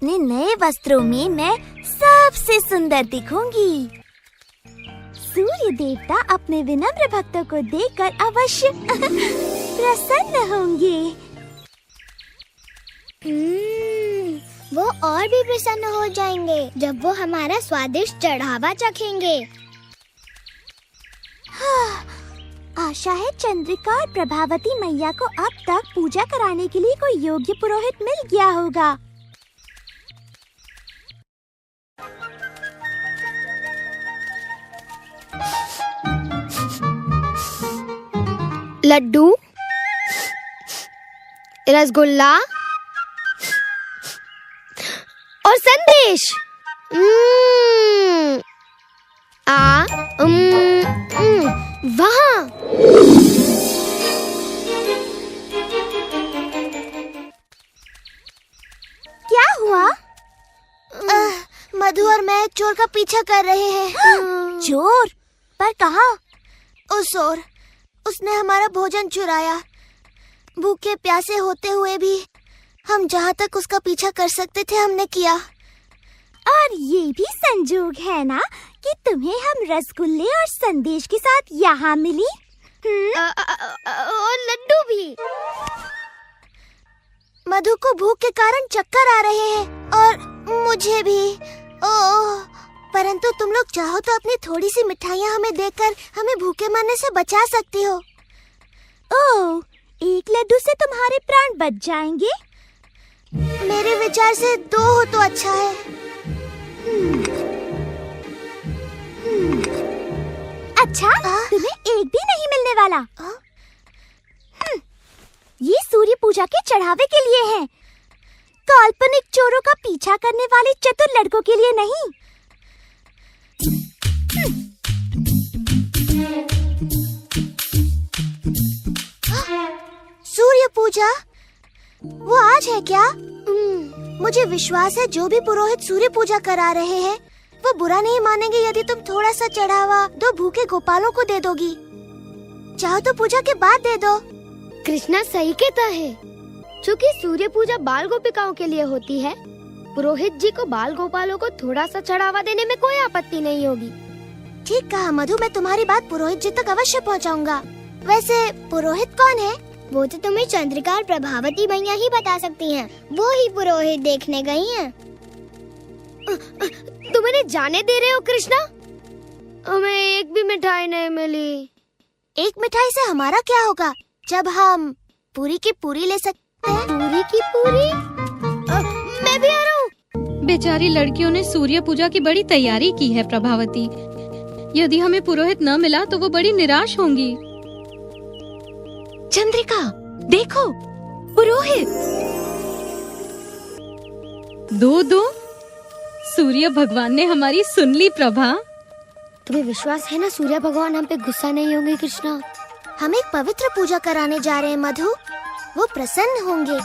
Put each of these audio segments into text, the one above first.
अपने नए वस्त्रों में मैं सबसे सुंदर दिखूंगी। सूर्य देवता अपने विनम्र भक्तों को देखकर अवश्य प्रसन्न होंगे। वो और भी प्रसन्न हो जाएंगे जब वो हमारा स्वादिष्ट चढ़ावा चखेंगे। आशा है चंद्रिका और प्रभावती मैया को अब तक पूजा कराने के लिए कोई योग्य पुरोहित मिल गया होगा। लड्डू, रसगुल्ला और संदेश। वहाँ क्या हुआ? मधु और मैं चोर का पीछा कर रहे हैं। चोर? पर कहाँ? उस ओर। उसने हमारा भोजन चुराया। भूखे प्यासे होते हुए भी हम जहाँ तक उसका पीछा कर सकते थे हमने किया। और ये भी संजोग है ना कि तुम्हें हम रसगुल्ले और संदेश के साथ यहाँ मिली। और लड्डू भी। मधु को भूख के कारण चक्कर आ रहे हैं और मुझे भी। ओह, परंतु तुम लोग चाहो तो अपनी थोड़ी सी मिठाइयाँ हमें देकर हमें भूखे मरने से बचा सकती हो। ओह, एक लड्डू से तुम्हारे प्राण बच जाएंगे। मेरे विचार से 2 हो तो अच्छा है। अच्छा, तुम्हें एक भी नहीं मिलने वाला। ये सूर्य पूजा के चढ़ावे के लिए है, काल्पनिक चोरों का पीछा करने वाले चतुर लड़कों के लिए नहीं। सूर्य पूजा? वो आज है क्या? मुझे विश्वास है जो भी पुरोहित सूर्य पूजा करा रहे हैं वो बुरा नहीं मानेंगे यदि तुम थोड़ा सा चढ़ावा 2 भूखे गोपालों को दे दोगी। चाहो तो पूजा के बाद दे दो। कृष्णा सही कहता है। चूँकि सूर्य पूजा बाल गोपिकाओं के लिए होती है, पुरोहित जी को बाल गोपालों को थोड़ा सा चढ़ावा देने में कोई आपत्ति नहीं होगी। ठीक कहा मधु, मैं तुम्हारी बात पुरोहित जी तक अवश्य पहुंचाऊंगा। वैसे पुरोहित कौन है? वो तो तुम्हें चंद्रिका और प्रभावती मैया ही बता सकती हैं। वो ही पुरोहित देखने गई हैं। तुम इन्हें जाने दे रहे हो कृष्णा? हमें एक भी मिठाई नहीं मिली। एक मिठाई से हमारा क्या होगा जब हम पूरी की पूरी ले सकते हैं। पूरी की पूरी? मैं भी आ रहा हूँ। बेचारी लड़कियों ने सूर्य पूजा की बड़ी तैयारी की है प्रभावती। यदि हमें पुरोहित न मिला तो वो बड़ी निराश होंगी। चंद्रिका, देखो, पुरोहित। दो सूर्य भगवान ने हमारी सुन ली प्रभा। तुम्हें विश्वास है ना सूर्य भगवान हम पे गुस्सा नहीं होंगे कृष्णा? हम एक पवित्र पूजा कराने जा रहे हैं मधु, वो प्रसन्न होंगे।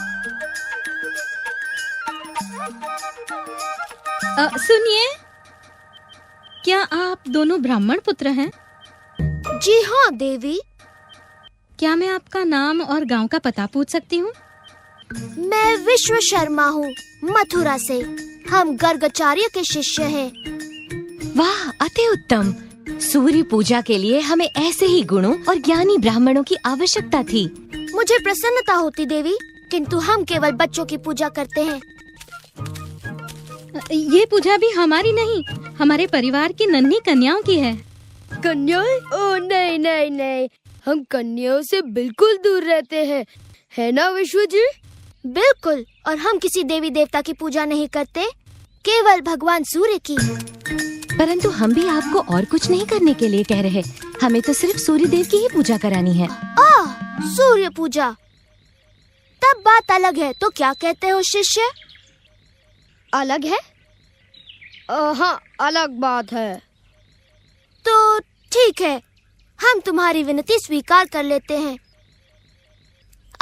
सुनिए, क्या आप दोनों ब्राह्मण पुत्र हैं? जी हाँ देवी। क्या मैं आपका नाम और गांव का पता पूछ सकती हूँ? मैं विश्व शर्मा हूँ, मथुरा से। हम गर्गाचार्य के शिष्य हैं। वाह, अति उत्तम। सूर्य पूजा के लिए हमें ऐसे ही गुणों और ज्ञानी ब्राह्मणों की आवश्यकता थी। मुझे प्रसन्नता होती देवी, किंतु हम केवल बच्चों की पूजा करते हैं। ये पूजा भी हमारी नहीं, हमारे परिवार की नन्ही कन्याओं की है। कन्याएं? ओह नहीं नहीं नहीं, हम कन्याओं से बिल्कुल दूर रहते हैं, है ना विश्व जी? बिल्कुल। और हम किसी देवी देवता की पूजा नहीं करते, केवल भगवान सूर्य की। परंतु हम भी आपको और कुछ नहीं करने के लिए कह रहे, हमें तो सिर्फ सूर्य देव की ही पूजा करानी है। सूर्य पूजा? तब बात अलग है। तो क्या कहते हो शिष्य? अलग है? हाँ, अलग बात है। तो ठीक है, हम तुम्हारी विनती स्वीकार कर लेते हैं।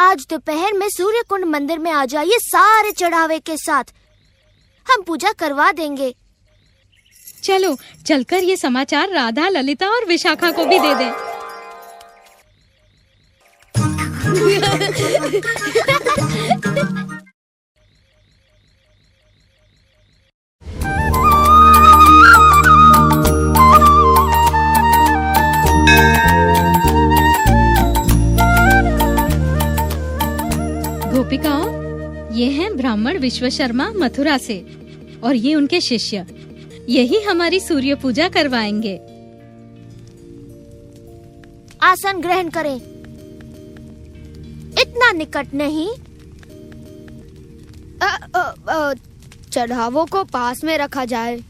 आज दोपहर में सूर्य कुंड मंदिर में आ जाइए सारे चढ़ावे के साथ, हम पूजा करवा देंगे। चलो चलकर ये समाचार राधा, ललिता और विशाखा को भी दे दें। ब्राह्मण विश्वशर्मा मथुरा से और ये उनके शिष्य, यही हमारी सूर्य पूजा करवाएंगे। आसन ग्रहण करें। इतना निकट नहीं। चढ़ावों को पास में रखा जाए।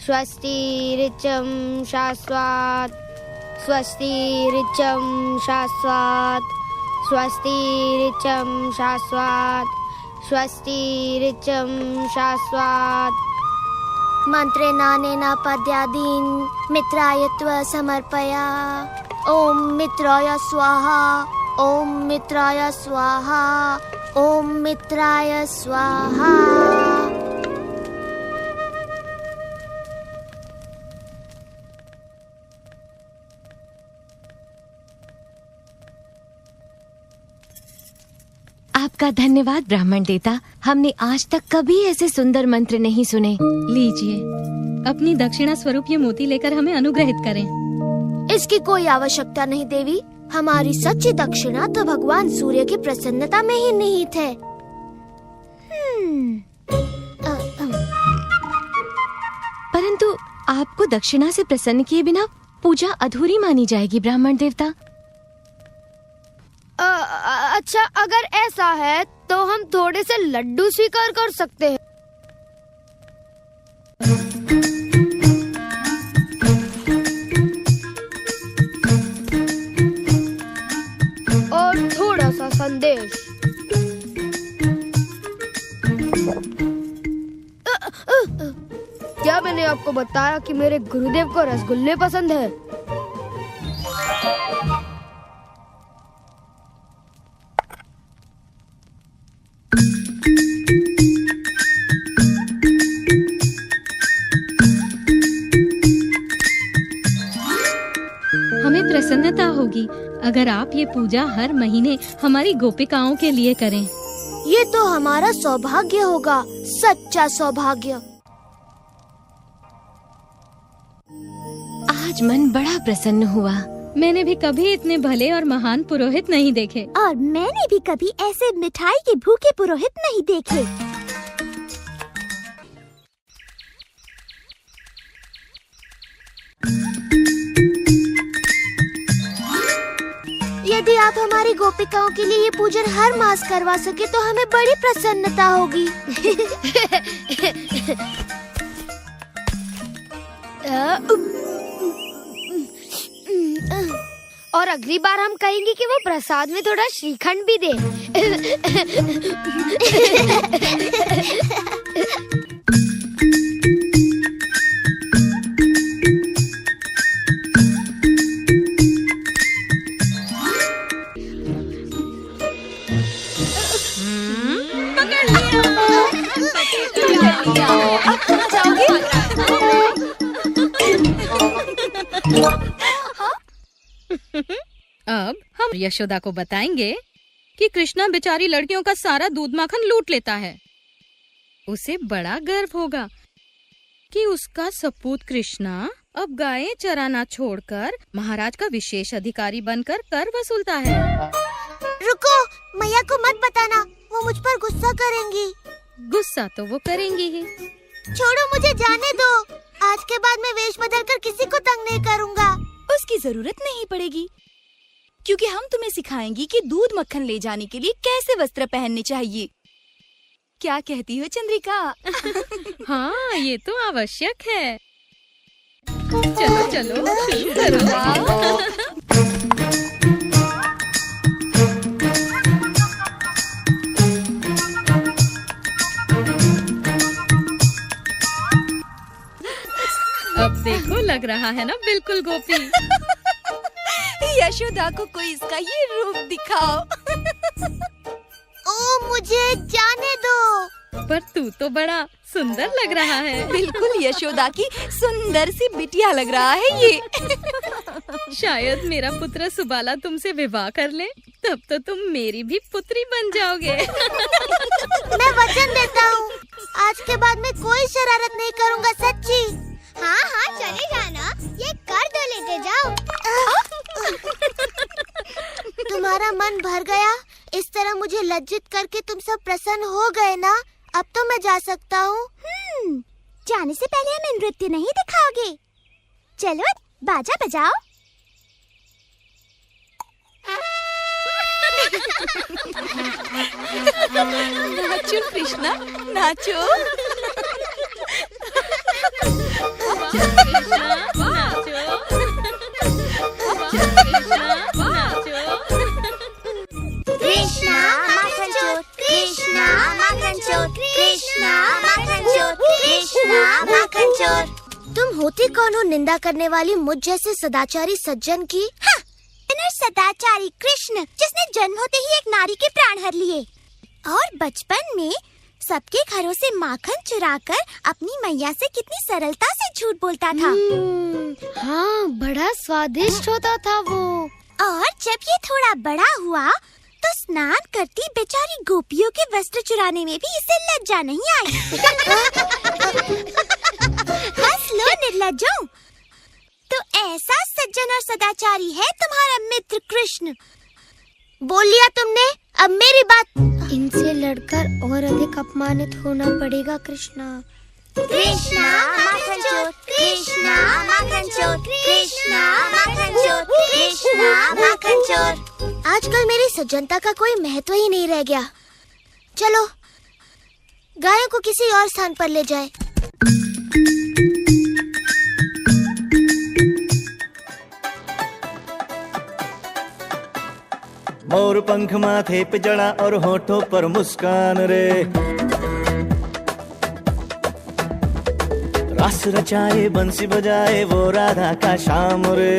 स्वस्ति ऋचं शाश्वत, स्वस्ति ऋचं शाश्वत, स्वस्ति ऋचं शाश्वत, स्वस्ति ऋचं शाश्वत। मंत्रेणानेन पद्यादीन् मित्राय त्व समर्पया। ओम मित्राय स्वाहा, ओम मित्राय स्वाहा, ओम मित्राय स्वाहा। आपका धन्यवाद ब्राह्मण देवता, हमने आज तक कभी ऐसे सुंदर मंत्र नहीं सुने। लीजिए, अपनी दक्षिणा स्वरूप ये मोती लेकर हमें अनुग्रहित करें। इसकी कोई आवश्यकता नहीं देवी। हमारी सच्ची दक्षिणा तो भगवान सूर्य की प्रसन्नता में ही निहित है। परंतु आपको दक्षिणा से प्रसन्न किए बिना पूजा अधूरी मानी जाएगी ब्राह्मण देवता। अच्छा, अगर ऐसा है तो हम थोड़े से लड्डू स्वीकार कर सकते हैं। और थोड़ा सा संदेश। क्या मैंने आपको बताया कि मेरे गुरुदेव को रसगुल्ले पसंद है? हमें प्रसन्नता होगी अगर आप ये पूजा हर महीने हमारी गोपिकाओं के लिए करें। ये तो हमारा सौभाग्य होगा, सच्चा सौभाग्य। आज मन बड़ा प्रसन्न हुआ। मैंने भी कभी इतने भले और महान पुरोहित नहीं देखे। और मैंने भी कभी ऐसे मिठाई के भूखे पुरोहित नहीं देखे। यदि आप हमारी गोपिकाओं के लिए ये पूजन हर मास करवा सके तो हमें बड़ी प्रसन्नता होगी। और अगली बार हम कहेंगे कि वो प्रसाद में थोड़ा श्रीखंड भी दे। अब हम यशोदा को बताएंगे कि कृष्णा बेचारी लड़कियों का सारा दूध माखन लूट लेता है। उसे बड़ा गर्व होगा कि उसका सपूत कृष्णा अब गायें चराना छोड़कर महाराज का विशेष अधिकारी बनकर कर वसूलता है। रुको, मैया को मत बताना, वो मुझ पर गुस्सा करेंगी। गुस्सा तो वो करेंगी ही। छोड़ो, मुझे जाने दो। आज के बाद मैं वेश बदल कर किसी को तंग नहीं करूँगा। उसकी जरूरत नहीं पड़ेगी, क्योंकि हम तुम्हें सिखाएंगी कि दूध मक्खन ले जाने के लिए कैसे वस्त्र पहनने चाहिए। क्या कहती हो चंद्रिका? हाँ, ये तो आवश्यक है। चलो चलो शुरू करो। अब देखो, लग रहा है ना बिल्कुल गोपी। यशोदा को कोई इसका ये रूप दिखाओ। ओ, मुझे जाने दो। पर तू तो बड़ा सुंदर लग रहा है। बिल्कुल यशोदा की सुंदर सी बिटिया लग रहा है ये। शायद मेरा पुत्र सुबाला तुमसे विवाह कर ले, तब तो तुम मेरी भी पुत्री बन जाओगे। मैं वचन देता हूँ, आज के बाद मैं कोई शरारत नहीं करूँगा, सच्ची। हाँ हाँ चले जाना, ये कर दो, लेते जाओ। तुम्हारा मन भर गया? इस तरह मुझे लज्जित करके तुम सब प्रसन्न हो गए ना? अब तो मैं जा सकता हूँ। जाने से पहले हमें नृत्य नहीं दिखाओगे? चलो बाजा बजाओ। नाचो कृष्णा, नाचो। कृष्णा माखन चोर, कृष्णा माखन चोर, कृष्णा माखन चोर, कृष्णा माखन चोर। तुम होती कौन हो निंदा करने वाली मुझ जैसे सदाचारी सज्जन की? सदाचारी कृष्ण, जिसने जन्म होते ही एक नारी के प्राण हर लिए और बचपन में सबके घरों से माखन चुराकर अपनी मैया से कितनी सरलता से झूठ बोलता था। हाँ, बड़ा स्वादिष्ट होता था वो। और जब ये थोड़ा बड़ा हुआ तो स्नान करती बेचारी गोपियों के वस्त्र चुराने में भी इसे लज्जा नहीं आई। हंस लो निर्लज्जों। तो ऐसा सज्जन और सदाचारी है तुम्हारा मित्र कृष्ण। बोल लिया तुमने, अब मेरी बात। इनसे लड़कर और अधिक अपमानित होना पड़ेगा कृष्णा। कृष्णा माखन चोर, कृष्णा माखन चोर, कृष्णा माखन चोर, कृष्णा माखन चोर। आजकल मेरी सज्जनता का कोई महत्व ही नहीं रह गया। चलो गायों को किसी और स्थान पर ले जाए। मोर पंख माथे पे जड़ा और होठों पर मुस्कान रे, रास रचाए बंसी बजाए वो राधा का श्याम रे।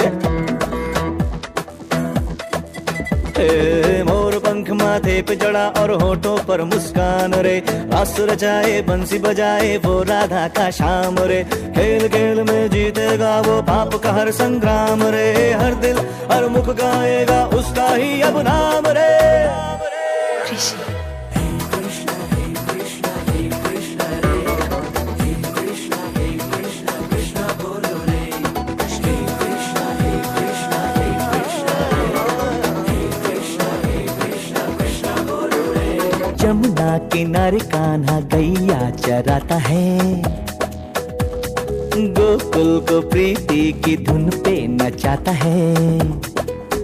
मोर पंख माथे पे जड़ा और होठों पर मुस्कान रे, रास रचाए बंसी बजाए वो राधा का श्याम रे। खेल खेल में जीतेगा वो पाप का हर संग्राम रे, हर दिल हर मुख गाएगा उसका ही अब नाम रे। कृष्ण यमुना किनारे कान्हा गैया चराता है, गोकुल को प्रीति की धुन पे नचाता है।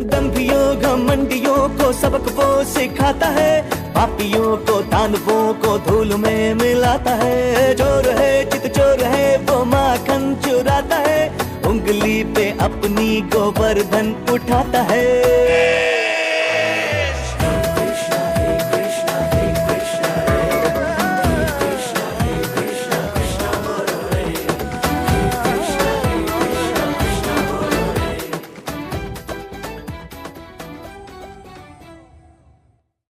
दंभियों घमंडियों को सबक वो सिखाता है, पापियों को दानवों को धूल में मिलाता है। चोर है चित चोर है वो माखन चुराता है, उंगली पे अपनी गोवर्धन उठाता है।